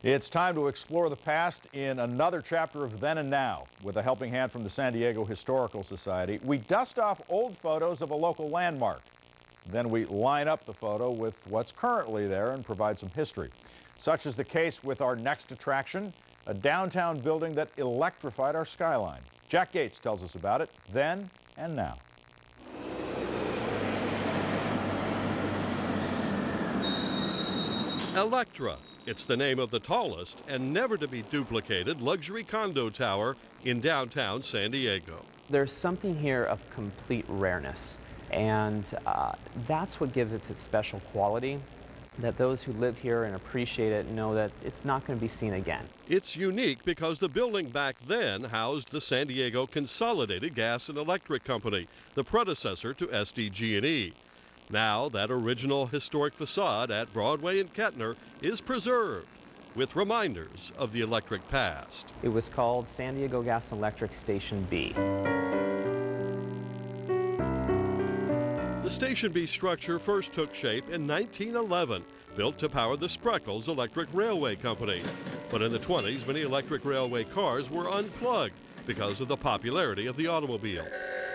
It's time to explore the past in another chapter of Then and Now. With a helping hand from the San Diego Historical Society, we dust off old photos of a local landmark. Then we line up the photo with what's currently there and provide some history. Such is the case with our next attraction, a downtown building that electrified our skyline. Jack Gates tells us about it then and now. Electra. It's the name of the tallest and never to be duplicated luxury condo tower in downtown San Diego. There's something here of complete rareness, and that's what gives it its special quality, that those who live here and appreciate it know that it's not going to be seen again. It's unique because the building back then housed the San Diego Consolidated Gas and Electric Company, the predecessor to SDG&E. Now, that original historic facade at Broadway and Kettner is preserved with reminders of the electric past. It was called San Diego Gas and Electric Station B. The Station B structure first took shape in 1911, built to power the Spreckels Electric Railway Company. But in the 20s, many electric railway cars were unplugged because of the popularity of the automobile.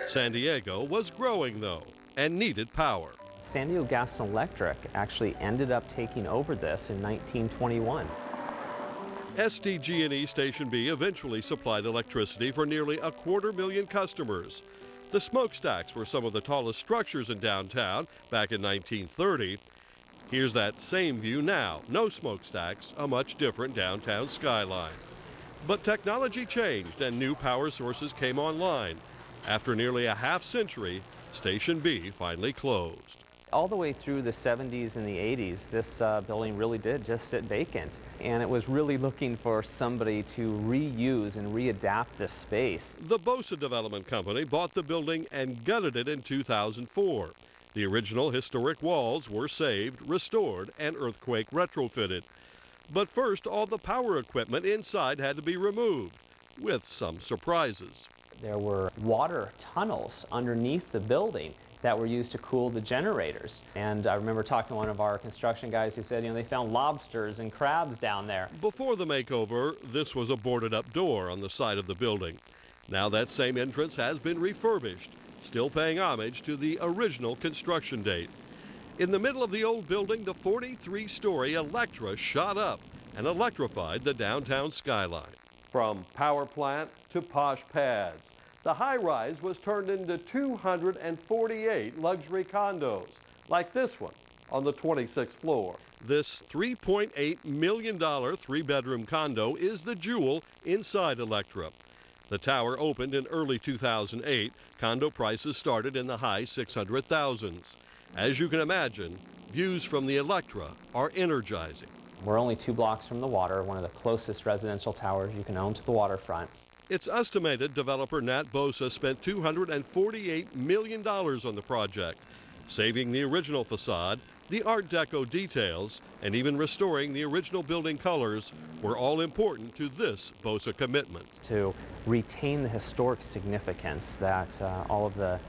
San Diego was growing, though, and needed power. San Diego Gas and Electric actually ended up taking over this in 1921. SDG&E Station B eventually supplied electricity for nearly 250,000 customers. The smokestacks were some of the tallest structures in downtown back in 1930. Here's that same view now. No smokestacks, a much different downtown skyline. But technology changed and new power sources came online. After nearly a half-century, Station B finally closed. All the way through the 70s and the 80s, this building really did just sit vacant. And it was really looking for somebody to reuse and readapt this space. The Bosa Development Company bought the building and gutted it in 2004. The original historic walls were saved, restored, and earthquake retrofitted. But first, all the power equipment inside had to be removed, with some surprises. There were water tunnels underneath the building that were used to cool the generators. And I remember talking to one of our construction guys who said, they found lobsters and crabs down there. Before the makeover, this was a boarded-up door on the side of the building. Now that same entrance has been refurbished, still paying homage to the original construction date. In the middle of the old building, the 43-story Electra shot up and electrified the downtown skyline. From power plant to posh pads, the high-rise was turned into 248 luxury condos, like this one on the 26th floor. This $3.8 million three-bedroom condo is the jewel inside Electra. The tower opened in early 2008. Condo prices started in the high 600,000s. As you can imagine, views from the Electra are energizing. We're only 2 blocks from the water, one of the closest residential towers you can own to the waterfront. It's estimated developer Nat Bosa spent $248 million on the project, saving the original facade, the Art Deco details, and even restoring the original building colors were all important to this Bosa commitment. To retain the historic significance that all of the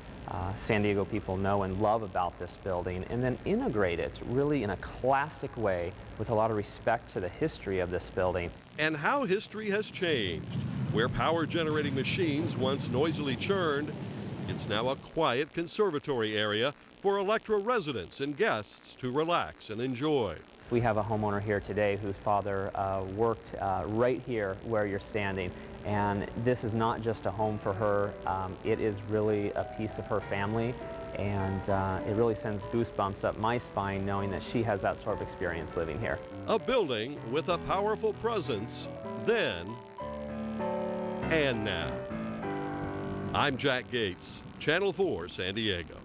San Diego people know and love about this building, and then integrate it really in a classic way with a lot of respect to the history of this building. And how history has changed. Where power-generating machines once noisily churned, it's now a quiet conservatory area for Electra residents and guests to relax and enjoy. We have a homeowner here today whose father worked right here where you're standing. And this is not just a home for her, it is really a piece of her family. And it really sends goosebumps up my spine knowing that she has that sort of experience living here. A building with a powerful presence then and now. I'm Jack Gates, Channel 4 San Diego.